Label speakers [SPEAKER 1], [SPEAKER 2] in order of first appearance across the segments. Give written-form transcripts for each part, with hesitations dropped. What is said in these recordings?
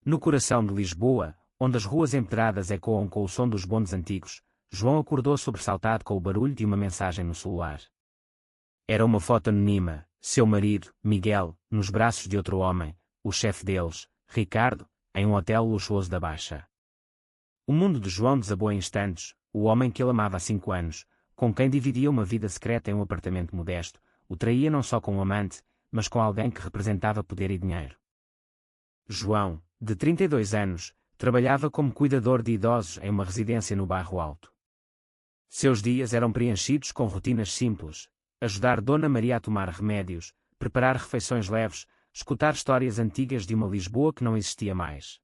[SPEAKER 1] No coração de Lisboa, onde as ruas empedradas ecoam com o som dos bondes antigos, João acordou sobressaltado com o barulho de uma mensagem no celular. Era uma foto anônima, seu marido, Miguel, nos braços de outro homem, o chefe deles, Ricardo, em um hotel luxuoso da Baixa. O mundo de João desabou em instantes. O homem que ele amava há 5 anos, com quem dividia uma vida secreta em um apartamento modesto, o traía não só com um amante, mas com alguém que representava poder e dinheiro. João, de 32 anos, trabalhava como cuidador de idosos em uma residência no Bairro Alto. Seus dias eram preenchidos com rotinas simples: ajudar Dona Maria a tomar remédios, preparar refeições leves, escutar histórias antigas de uma Lisboa que não existia mais.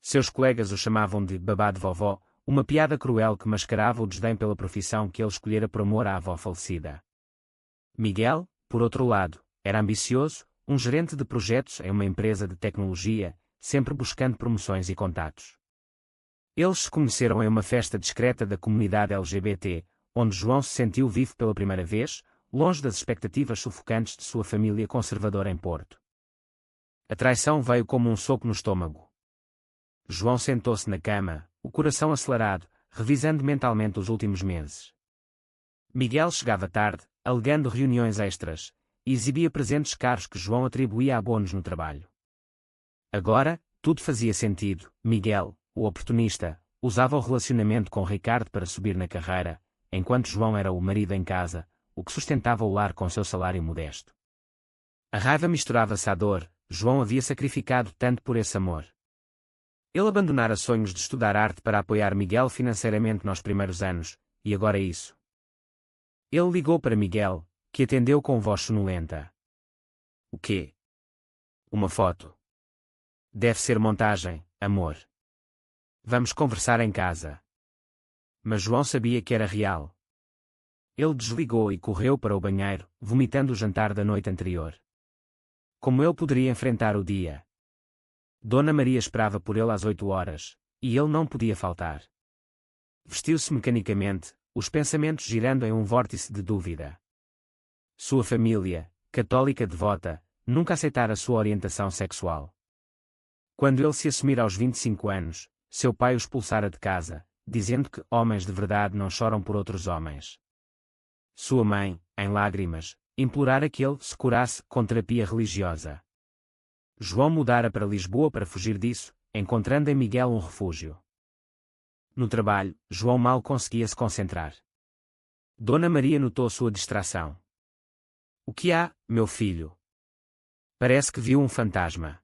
[SPEAKER 1] Seus colegas o chamavam de babá de vovó, uma piada cruel que mascarava o desdém pela profissão que ele escolhera por amor à avó falecida. Miguel, por outro lado, era ambicioso, um gerente de projetos em uma empresa de tecnologia, sempre buscando promoções e contatos. Eles se conheceram em uma festa discreta da comunidade LGBT, onde João se sentiu vivo pela primeira vez, longe das expectativas sufocantes de sua família conservadora em Porto. A traição veio como um soco no estômago. João sentou-se na cama, o coração acelerado, revisando mentalmente os últimos meses. Miguel chegava tarde, alegando reuniões extras, e exibia presentes caros que João atribuía a bônus no trabalho. Agora, tudo fazia sentido. Miguel, o oportunista, usava o relacionamento com Ricardo para subir na carreira, enquanto João era o marido em casa, o que sustentava o lar com seu salário modesto. A raiva misturava-se à dor. João havia sacrificado tanto por esse amor. Ele abandonara sonhos de estudar arte para apoiar Miguel financeiramente nos primeiros anos, e agora é isso. Ele ligou para Miguel, que atendeu com voz sonolenta. O quê? Uma foto. Deve ser montagem, amor. Vamos conversar em casa. Mas João sabia que era real. Ele desligou e correu para o banheiro, vomitando o jantar da noite anterior. Como ele poderia enfrentar o dia? Dona Maria esperava por ele às 8 horas, e ele não podia faltar. Vestiu-se mecanicamente, os pensamentos girando em um vórtice de dúvida. Sua família, católica devota, nunca aceitara sua orientação sexual. Quando ele se assumira aos 25 anos, seu pai o expulsara de casa, dizendo que homens de verdade não choram por outros homens. Sua mãe, em lágrimas, implorara que ele se curasse com terapia religiosa. João mudara para Lisboa para fugir disso, encontrando em Miguel um refúgio. No trabalho, João mal conseguia se concentrar. Dona Maria notou sua distração. O que há, meu filho? Parece que viu um fantasma.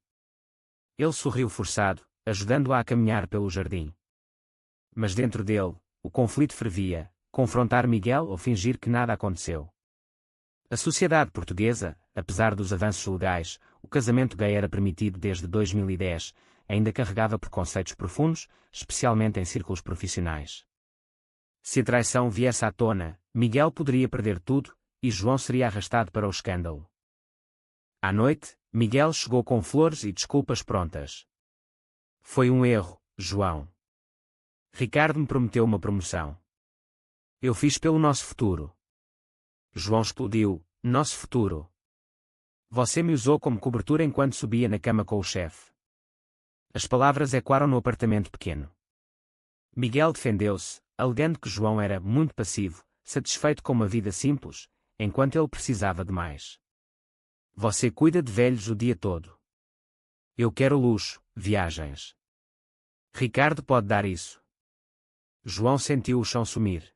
[SPEAKER 1] Ele sorriu forçado, ajudando-a a caminhar pelo jardim. Mas dentro dele, o conflito fervia: confrontar Miguel ou fingir que nada aconteceu. A sociedade portuguesa, apesar dos avanços legais, o casamento gay era permitido desde 2010, ainda carregava preconceitos profundos, especialmente em círculos profissionais. Se a traição viesse à tona, Miguel poderia perder tudo, e João seria arrastado para o escândalo. À noite, Miguel chegou com flores e desculpas prontas. Foi um erro, João. Ricardo me prometeu uma promoção. Eu fiz pelo nosso futuro. João explodiu: nosso futuro. Você me usou como cobertura enquanto subia na cama com o chefe. As palavras ecoaram no apartamento pequeno. Miguel defendeu-se, alegando que João era muito passivo, satisfeito com uma vida simples, enquanto ele precisava de mais. Você cuida de velhos o dia todo. Eu quero luxo, viagens. Ricardo pode dar isso. João sentiu o chão sumir.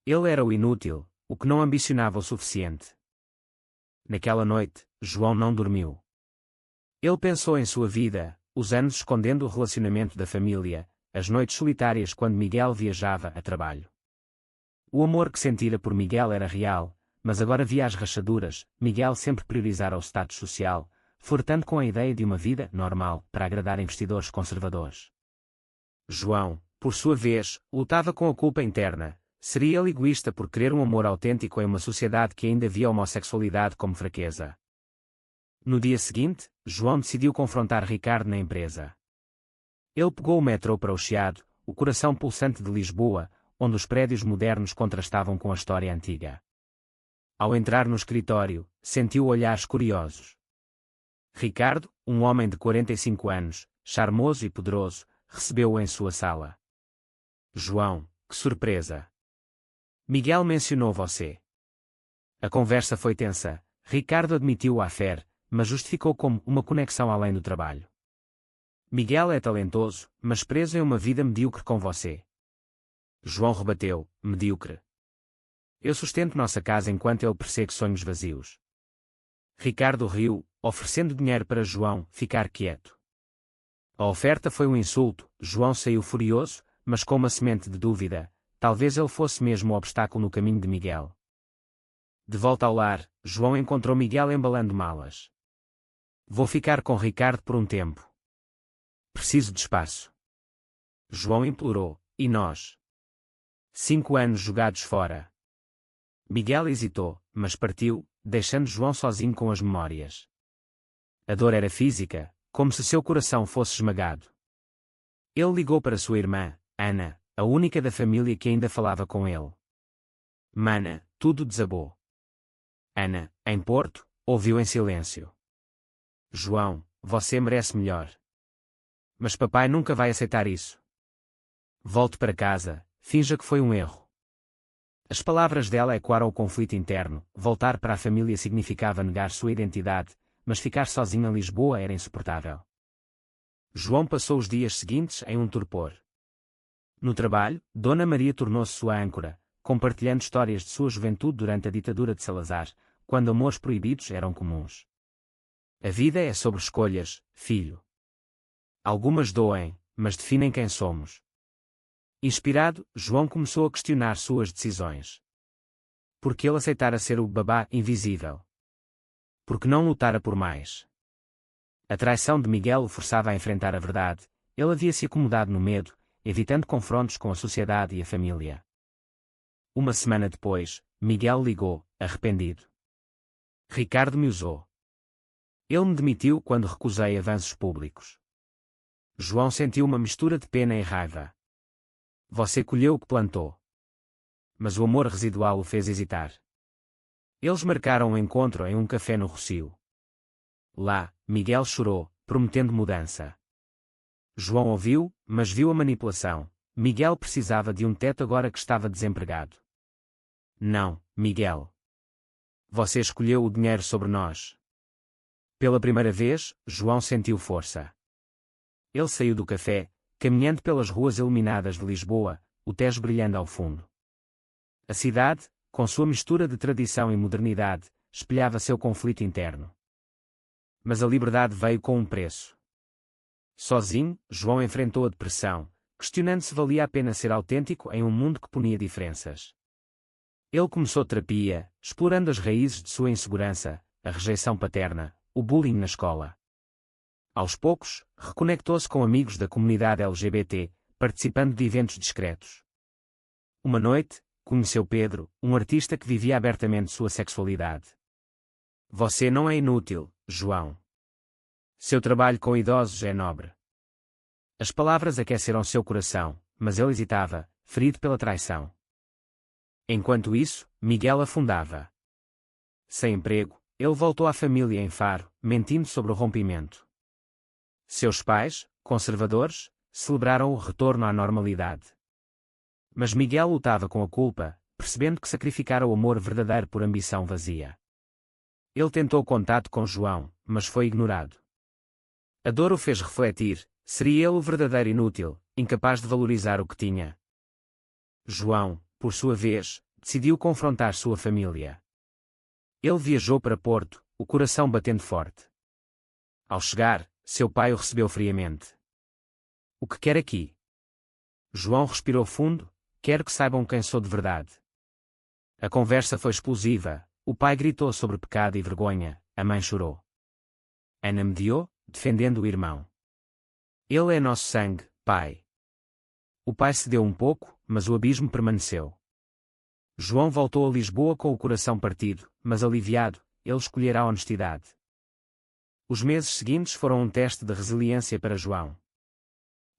[SPEAKER 1] Ele era o inútil, o que não ambicionava o suficiente. Naquela noite, João não dormiu. Ele pensou em sua vida, os anos escondendo o relacionamento da família, as noites solitárias quando Miguel viajava a trabalho. O amor que sentira por Miguel era real, mas agora via as rachaduras. Miguel sempre priorizara o status social, flertando com a ideia de uma vida normal para agradar investidores conservadores. João, por sua vez, lutava com a culpa interna. Seria ele egoísta por querer um amor autêntico em uma sociedade que ainda via a homossexualidade como fraqueza. No dia seguinte, João decidiu confrontar Ricardo na empresa. Ele pegou o metrô para o Chiado, o coração pulsante de Lisboa, onde os prédios modernos contrastavam com a história antiga. Ao entrar no escritório, sentiu olhares curiosos. Ricardo, um homem de 45 anos, charmoso e poderoso, recebeu-o em sua sala. João, que surpresa! Miguel mencionou você. A conversa foi tensa. Ricardo admitiu a fé, mas justificou como uma conexão além do trabalho. Miguel é talentoso, mas preso em uma vida medíocre com você. João rebateu, medíocre. Eu sustento nossa casa enquanto ele persegue sonhos vazios. Ricardo riu, oferecendo dinheiro para João ficar quieto. A oferta foi um insulto. João saiu furioso, mas com uma semente de dúvida. Talvez ele fosse mesmo o obstáculo no caminho de Miguel. De volta ao lar, João encontrou Miguel embalando malas. Vou ficar com Ricardo por um tempo. Preciso de espaço. João implorou, e nós? 5 anos jogados fora. Miguel hesitou, mas partiu, deixando João sozinho com as memórias. A dor era física, como se seu coração fosse esmagado. Ele ligou para sua irmã, Ana, a única da família que ainda falava com ele. Mana, tudo desabou. Ana, em Porto, ouviu em silêncio. João, você merece melhor. Mas papai nunca vai aceitar isso. Volte para casa, finja que foi um erro. As palavras dela ecoaram o conflito interno. Voltar para a família significava negar sua identidade, mas ficar sozinho em Lisboa era insuportável. João passou os dias seguintes em um torpor. No trabalho, Dona Maria tornou-se sua âncora, compartilhando histórias de sua juventude durante a ditadura de Salazar, quando amores proibidos eram comuns. A vida é sobre escolhas, filho. Algumas doem, mas definem quem somos. Inspirado, João começou a questionar suas decisões. Por que ele aceitara ser o babá invisível? Por que não lutara por mais? A traição de Miguel o forçava a enfrentar a verdade. Ele havia se acomodado no medo, evitando confrontos com a sociedade e a família. Uma semana depois, Miguel ligou, arrependido. Ricardo me usou. Ele me demitiu quando recusei avanços públicos. João sentiu uma mistura de pena e raiva. Você colheu o que plantou. Mas o amor residual o fez hesitar. Eles marcaram um encontro em um café no Rossio. Lá, Miguel chorou, prometendo mudança. João ouviu, mas viu a manipulação. Miguel precisava de um teto agora que estava desempregado. Não, Miguel. Você escolheu o dinheiro sobre nós. Pela primeira vez, João sentiu força. Ele saiu do café, caminhando pelas ruas iluminadas de Lisboa, o Tejo brilhando ao fundo. A cidade, com sua mistura de tradição e modernidade, espelhava seu conflito interno. Mas a liberdade veio com um preço. Sozinho, João enfrentou a depressão, questionando se valia a pena ser autêntico em um mundo que punia diferenças. Ele começou terapia, explorando as raízes de sua insegurança, a rejeição paterna, o bullying na escola. Aos poucos, reconectou-se com amigos da comunidade LGBT, participando de eventos discretos. Uma noite, conheceu Pedro, um artista que vivia abertamente sua sexualidade. Você não é inútil, João. Seu trabalho com idosos é nobre. As palavras aqueceram seu coração, mas ele hesitava, ferido pela traição. Enquanto isso, Miguel afundava. Sem emprego, ele voltou à família em Faro, mentindo sobre o rompimento. Seus pais, conservadores, celebraram o retorno à normalidade. Mas Miguel lutava com a culpa, percebendo que sacrificara o amor verdadeiro por ambição vazia. Ele tentou contato com João, mas foi ignorado. A dor o fez refletir, seria ele o verdadeiro inútil, incapaz de valorizar o que tinha. João, por sua vez, decidiu confrontar sua família. Ele viajou para Porto, o coração batendo forte. Ao chegar, seu pai o recebeu friamente. O que quer aqui? João respirou fundo, quero que saibam quem sou de verdade. A conversa foi explosiva, o pai gritou sobre pecado e vergonha, a mãe chorou. Ana mediou, defendendo o irmão. Ele é nosso sangue, pai. O pai cedeu um pouco, mas o abismo permaneceu. João voltou a Lisboa com o coração partido, mas aliviado, ele escolhera a honestidade. Os meses seguintes foram um teste de resiliência para João.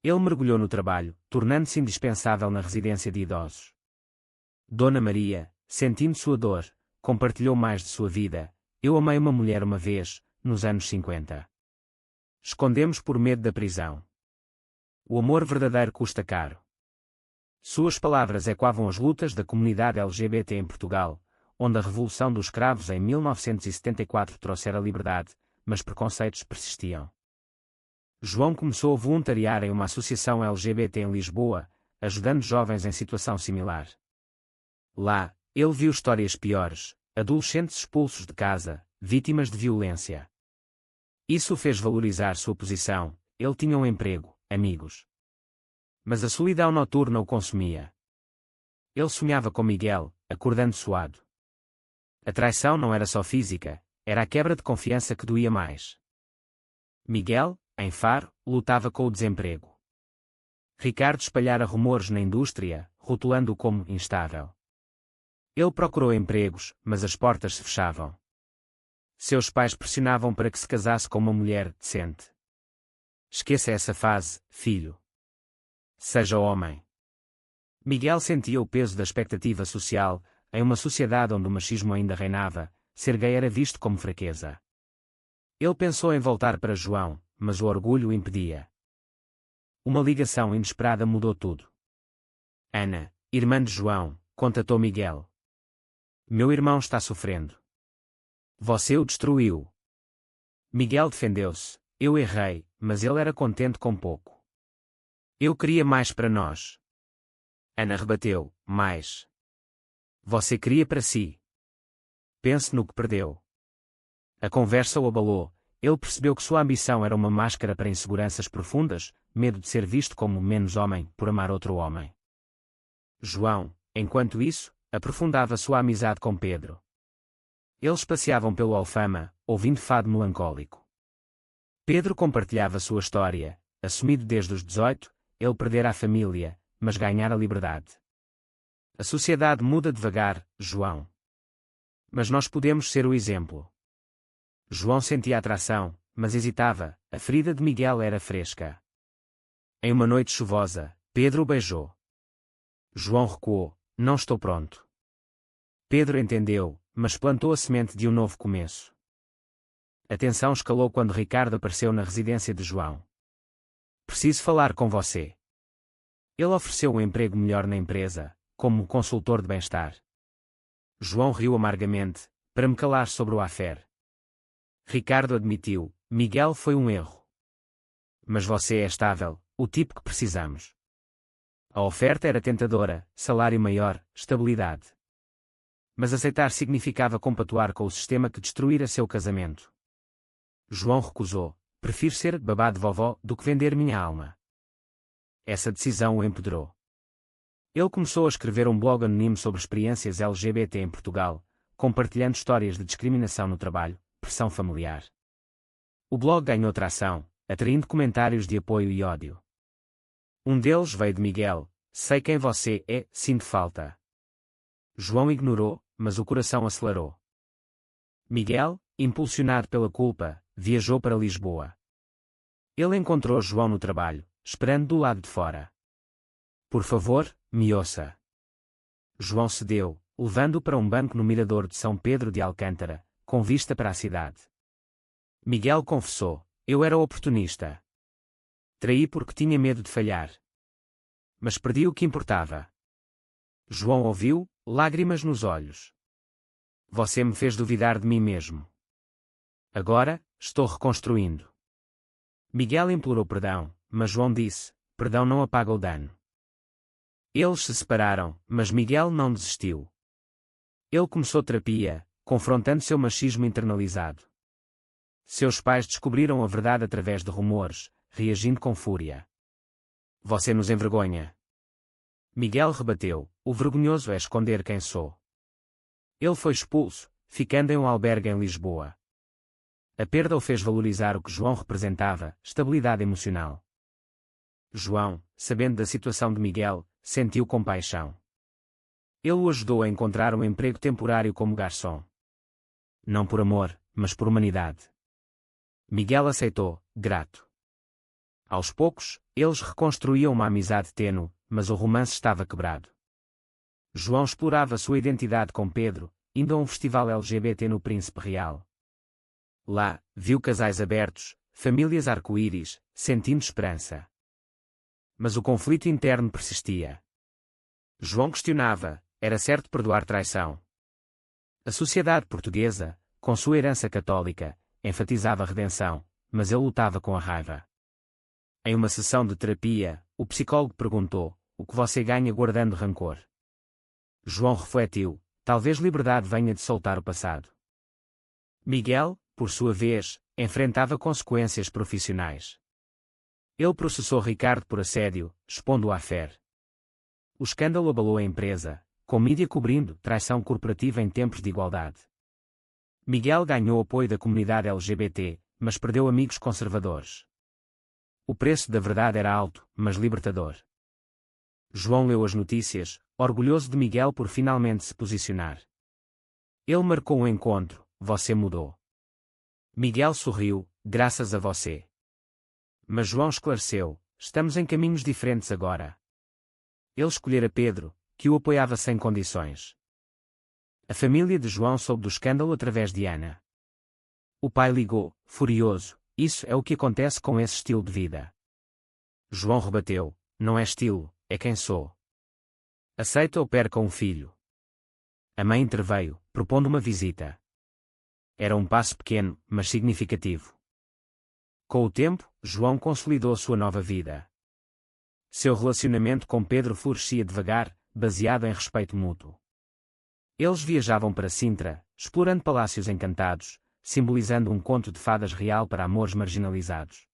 [SPEAKER 1] Ele mergulhou no trabalho, tornando-se indispensável na residência de idosos. Dona Maria, sentindo sua dor, compartilhou mais de sua vida. Eu amei uma mulher uma vez, nos anos 50. escondemos por medo da prisão. O amor verdadeiro custa caro. Suas palavras ecoavam as lutas da comunidade LGBT em Portugal, onde a Revolução dos Cravos em 1974 trouxera liberdade, mas preconceitos persistiam. João começou a voluntariar em uma associação LGBT em Lisboa, ajudando jovens em situação similar. Lá, ele viu histórias piores, adolescentes expulsos de casa, vítimas de violência. Isso o fez valorizar sua posição, ele tinha um emprego, amigos. Mas a solidão noturna o consumia. Ele sonhava com Miguel, acordando suado. A traição não era só física, era a quebra de confiança que doía mais. Miguel, em Faro, lutava com o desemprego. Ricardo espalhara rumores na indústria, rotulando-o como instável. Ele procurou empregos, mas as portas se fechavam. Seus pais pressionavam para que se casasse com uma mulher decente. Esqueça essa fase, filho. Seja homem. Miguel sentia o peso da expectativa social, em uma sociedade onde o machismo ainda reinava, ser gay era visto como fraqueza. Ele pensou em voltar para João, mas o orgulho o impedia. Uma ligação inesperada mudou tudo. Ana, irmã de João, contatou Miguel. Meu irmão está sofrendo. Você o destruiu. Miguel defendeu-se. Eu errei, mas ele era contente com pouco. Eu queria mais para nós. Ana rebateu, mais. Você queria para si. Pense no que perdeu. A conversa o abalou. Ele percebeu que sua ambição era uma máscara para inseguranças profundas, medo de ser visto como menos homem por amar outro homem. João, enquanto isso, aprofundava sua amizade com Pedro. Eles passeavam pelo Alfama, ouvindo fado melancólico. Pedro compartilhava sua história, assumido desde os 18, ele perdera a família, mas ganhara a liberdade. A sociedade muda devagar, João. Mas nós podemos ser o exemplo. João sentia atração, mas hesitava, a ferida de Miguel era fresca. Em uma noite chuvosa, Pedro o beijou. João recuou, não estou pronto. Pedro entendeu, mas plantou a semente de um novo começo. A tensão escalou quando Ricardo apareceu na residência de João. Preciso falar com você. Ele ofereceu um emprego melhor na empresa, como consultor de bem-estar. João riu amargamente, para me calar sobre o affaire. Ricardo admitiu, Miguel foi um erro. Mas você é estável, o tipo que precisamos. A oferta era tentadora, salário maior, estabilidade. Mas aceitar significava compatuar com o sistema que destruíra seu casamento. João recusou, prefiro ser babá de vovó do que vender minha alma. Essa decisão o empoderou. Ele começou a escrever um blog anónimo sobre experiências LGBT em Portugal, compartilhando histórias de discriminação no trabalho, pressão familiar. O blog ganhou tração, atraindo comentários de apoio e ódio. Um deles veio de Miguel, sei quem você é, sinto falta. João ignorou, mas o coração acelerou. Miguel, impulsionado pela culpa, viajou para Lisboa. Ele encontrou João no trabalho, esperando do lado de fora. Por favor, me ouça. João cedeu, levando-o para um banco no mirador de São Pedro de Alcântara, com vista para a cidade. Miguel confessou, eu era oportunista. Traí porque tinha medo de falhar. Mas perdi o que importava. João ouviu, lágrimas nos olhos. Você me fez duvidar de mim mesmo. Agora, estou reconstruindo. Miguel implorou perdão, mas João disse, perdão não apaga o dano. Eles se separaram, mas Miguel não desistiu. Ele começou terapia, confrontando seu machismo internalizado. Seus pais descobriram a verdade através de rumores, reagindo com fúria. Você nos envergonha. Miguel rebateu, o vergonhoso é esconder quem sou. Ele foi expulso, ficando em um albergue em Lisboa. A perda o fez valorizar o que João representava, estabilidade emocional. João, sabendo da situação de Miguel, sentiu compaixão. Ele o ajudou a encontrar um emprego temporário como garçom. Não por amor, mas por humanidade. Miguel aceitou, grato. Aos poucos, eles reconstruíam uma amizade tênue, mas o romance estava quebrado. João explorava sua identidade com Pedro, indo a um festival LGBT no Príncipe Real. Lá, viu casais abertos, famílias arco-íris, sentindo esperança. Mas o conflito interno persistia. João questionava: era certo perdoar traição? A sociedade portuguesa, com sua herança católica, enfatizava a redenção, mas ele lutava com a raiva. Em uma sessão de terapia, o psicólogo perguntou: o que você ganha guardando rancor? João refletiu: talvez liberdade venha de soltar o passado. Miguel, por sua vez, enfrentava consequências profissionais. Ele processou Ricardo por assédio, expondo-o à FER. O escândalo abalou a empresa, com mídia cobrindo traição corporativa em tempos de igualdade. Miguel ganhou apoio da comunidade LGBT, mas perdeu amigos conservadores. O preço da verdade era alto, mas libertador. João leu as notícias, orgulhoso de Miguel por finalmente se posicionar. Ele marcou um encontro: você mudou. Miguel sorriu: graças a você. Mas João esclareceu: estamos em caminhos diferentes agora. Ele escolhera Pedro, que o apoiava sem condições. A família de João soube do escândalo através de Ana. O pai ligou, furioso: isso é o que acontece com esse estilo de vida. João rebateu: não é estilo, é quem sou. Aceita ou perca um filho. A mãe interveio, propondo uma visita. Era um passo pequeno, mas significativo. Com o tempo, João consolidou sua nova vida. Seu relacionamento com Pedro florescia devagar, baseado em respeito mútuo. Eles viajavam para Sintra, explorando palácios encantados, simbolizando um conto de fadas real para amores marginalizados.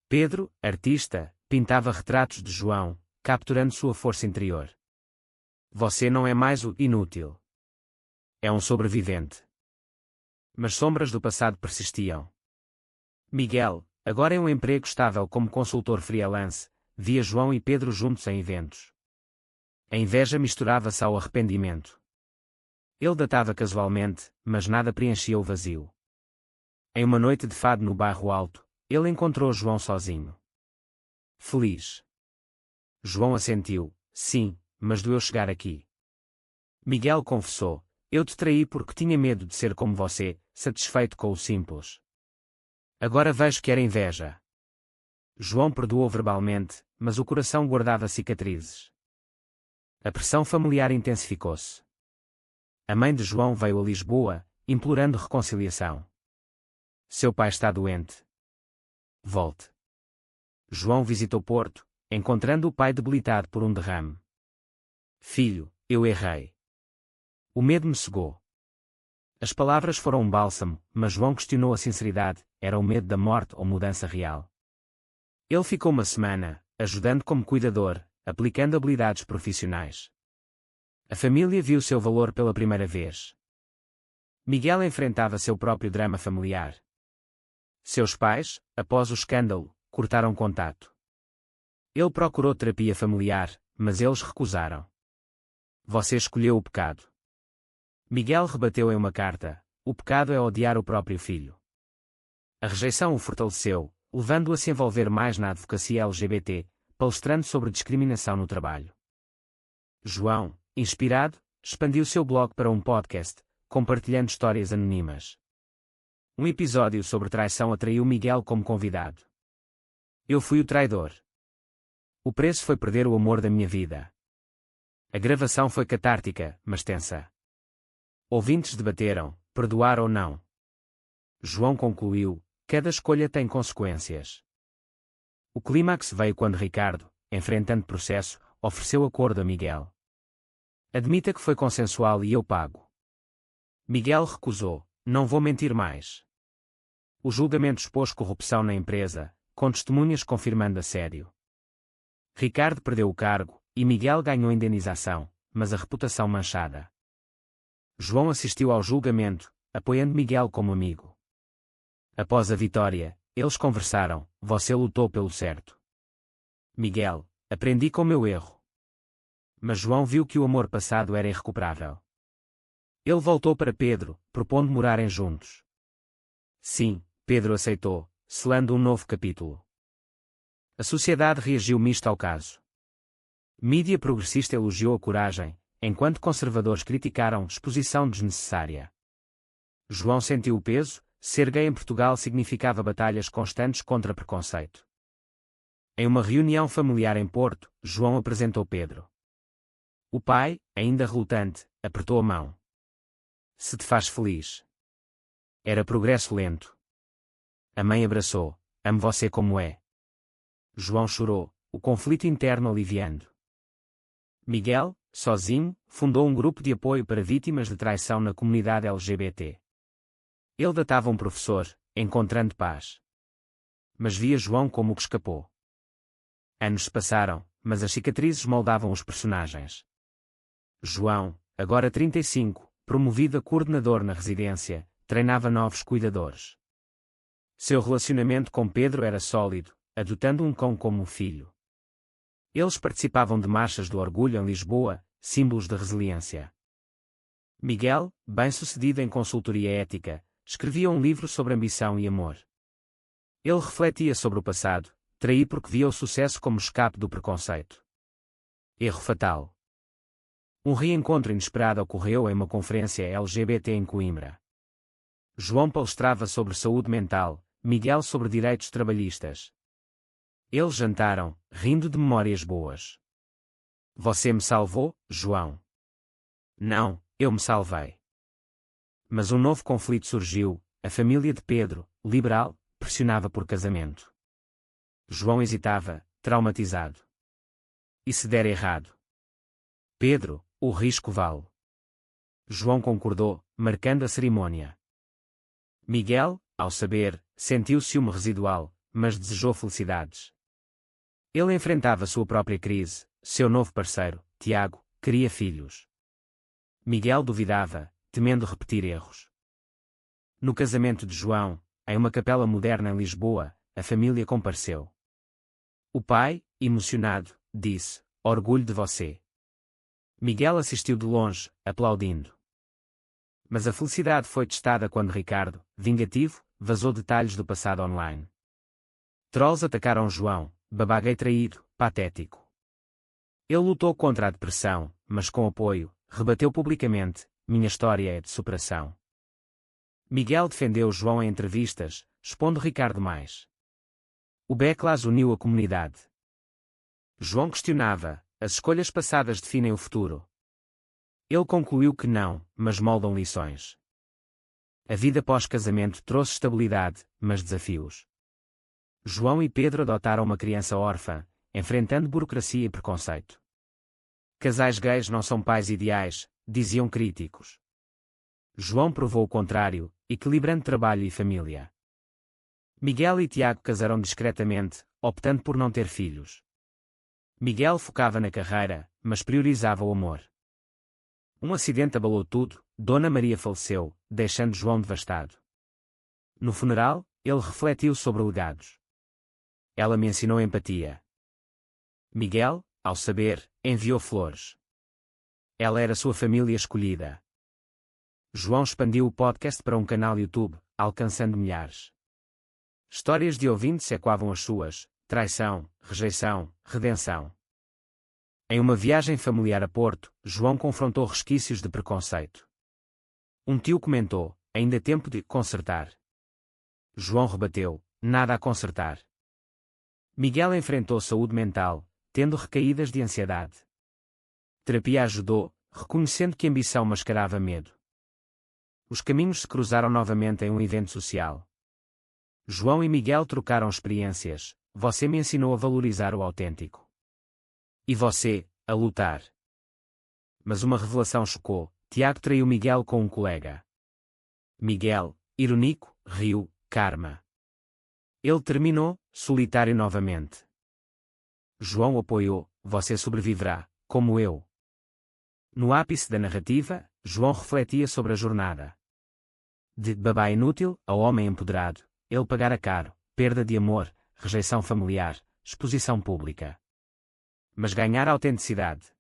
[SPEAKER 1] Pedro, artista, pintava retratos de João, capturando sua força interior. Você não é mais o inútil. É um sobrevivente. Mas sombras do passado persistiam. Miguel, agora em um emprego estável como consultor freelance, via João e Pedro juntos em eventos. A inveja misturava-se ao arrependimento. Ele datava casualmente, mas nada preenchia o vazio. Em uma noite de fado no bairro Alto, ele encontrou João sozinho. Feliz. João assentiu: sim, mas doeu chegar aqui. Miguel confessou: eu te traí porque tinha medo de ser como você, satisfeito com o simples. Agora vejo que era inveja. João perdoou verbalmente, mas o coração guardava cicatrizes. A pressão familiar intensificou-se. A mãe de João veio a Lisboa, implorando reconciliação. Seu pai está doente. Volte. João visitou Porto, encontrando o pai debilitado por um derrame. Filho, eu errei. O medo me cegou. As palavras foram um bálsamo, mas João questionou a sinceridade: era o medo da morte ou mudança real? Ele ficou uma semana, ajudando como cuidador, aplicando habilidades profissionais. A família viu seu valor pela primeira vez. Miguel enfrentava seu próprio drama familiar. Seus pais, após o escândalo, cortaram contato. Ele procurou terapia familiar, mas eles recusaram. Você escolheu o pecado. Miguel rebateu em uma carta: o pecado é odiar o próprio filho. A rejeição o fortaleceu, levando-o a se envolver mais na advocacia LGBT, palestrando sobre discriminação no trabalho. João, inspirado, expandiu seu blog para um podcast, compartilhando histórias anônimas. Um episódio sobre traição atraiu Miguel como convidado. Eu fui o traidor. O preço foi perder o amor da minha vida. A gravação foi catártica, mas tensa. Ouvintes debateram: perdoar ou não? João concluiu: cada escolha tem consequências. O clímax veio quando Ricardo, enfrentando processo, ofereceu acordo a Miguel. Admita que foi consensual e eu pago. Miguel recusou: não vou mentir mais. O julgamento expôs corrupção na empresa, com testemunhas confirmando assédio. Ricardo perdeu o cargo, e Miguel ganhou indenização, mas a reputação manchada. João assistiu ao julgamento, apoiando Miguel como amigo. Após a vitória, eles conversaram: você lutou pelo certo. Miguel: aprendi com meu erro. Mas João viu que o amor passado era irrecuperável. Ele voltou para Pedro, propondo morarem juntos. Sim, Pedro aceitou, selando um novo capítulo. A sociedade reagiu misto ao caso. Mídia progressista elogiou a coragem, enquanto conservadores criticaram exposição desnecessária. João sentiu o peso, ser gay em Portugal significava batalhas constantes contra preconceito. Em uma reunião familiar em Porto, João apresentou Pedro. O pai, ainda relutante, apertou a mão. Se te faz feliz. Era progresso lento. A mãe abraçou. Amo você como é. João chorou, o conflito interno aliviando. Miguel, sozinho, fundou um grupo de apoio para vítimas de traição na comunidade LGBT. Ele datava um professor, encontrando paz. Mas via João como o que escapou. Anos se passaram, mas as cicatrizes moldavam os personagens. João, agora 35, promovido a coordenador na residência, treinava novos cuidadores. Seu relacionamento com Pedro era sólido, adotando um cão como um filho. Eles participavam de marchas do orgulho em Lisboa, símbolos de resiliência. Miguel, bem-sucedido em consultoria ética, escrevia um livro sobre ambição e amor. Ele refletia sobre o passado, traí porque via o sucesso como escape do preconceito. Erro fatal. Um reencontro inesperado ocorreu em uma conferência LGBT em Coimbra. João palestrava sobre saúde mental, Miguel sobre direitos trabalhistas. Eles jantaram, rindo de memórias boas. Você me salvou, João? Não, eu me salvei. Mas um novo conflito surgiu, a família de Pedro, liberal, pressionava por casamento. João hesitava, traumatizado. E se der errado? Pedro, o risco vale. João concordou, marcando a cerimônia. Miguel, ao saber, sentiu ciúme residual, mas desejou felicidades. Ele enfrentava sua própria crise, seu novo parceiro, Tiago, queria filhos. Miguel duvidava, temendo repetir erros. No casamento de João, em uma capela moderna em Lisboa, a família compareceu. O pai, emocionado, disse: orgulho de você. Miguel assistiu de longe, aplaudindo. Mas a felicidade foi testada quando Ricardo, vingativo, vazou detalhes do passado online. Trolls atacaram João, babaguei traído, patético. Ele lutou contra a depressão, mas com apoio, rebateu publicamente: minha história é de superação. Miguel defendeu João em entrevistas, expondo Ricardo mais. O backlash uniu a comunidade. João questionava: as escolhas passadas definem o futuro. Ele concluiu que não, mas moldam lições. A vida pós-casamento trouxe estabilidade, mas desafios. João e Pedro adotaram uma criança órfã, enfrentando burocracia e preconceito. Casais gays não são pais ideais, diziam críticos. João provou o contrário, equilibrando trabalho e família. Miguel e Tiago casaram discretamente, optando por não ter filhos. Miguel focava na carreira, mas priorizava o amor. Um acidente abalou tudo, Dona Maria faleceu, deixando João devastado. No funeral, ele refletiu sobre legados. Ela me ensinou empatia. Miguel, ao saber, enviou flores. Ela era sua família escolhida. João expandiu o podcast para um canal YouTube, alcançando milhares. Histórias de ouvintes ecoavam as suas: traição, rejeição, redenção. Em uma viagem familiar a Porto, João confrontou resquícios de preconceito. Um tio comentou: ainda é tempo de consertar. João rebateu: nada a consertar. Miguel enfrentou saúde mental, tendo recaídas de ansiedade. Terapia ajudou, reconhecendo que a ambição mascarava medo. Os caminhos se cruzaram novamente em um evento social. João e Miguel trocaram experiências: você me ensinou a valorizar o autêntico. E você, a lutar. Mas uma revelação chocou: Tiago traiu Miguel com um colega. Miguel, irônico, riu: karma. Ele terminou, solitário novamente. João apoiou: você sobreviverá, como eu. No ápice da narrativa, João refletia sobre a jornada. De babá inútil a homem empoderado, ele pagara caro: perda de amor, rejeição familiar, exposição pública. Mas ganhar autenticidade.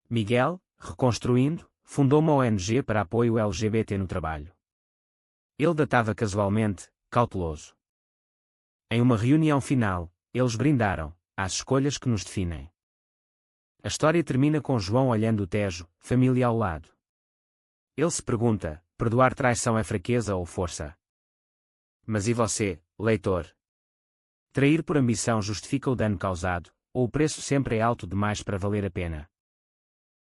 [SPEAKER 1] Miguel, reconstruindo, fundou uma ONG para apoio LGBT no trabalho. Ele datava casualmente, cauteloso. Em uma reunião final, eles brindaram: às escolhas que nos definem. A história termina com João olhando o Tejo, família ao lado. Ele se pergunta: perdoar traição é fraqueza ou força? Mas e você, leitor? Trair por ambição justifica o dano causado, ou o preço sempre é alto demais para valer a pena?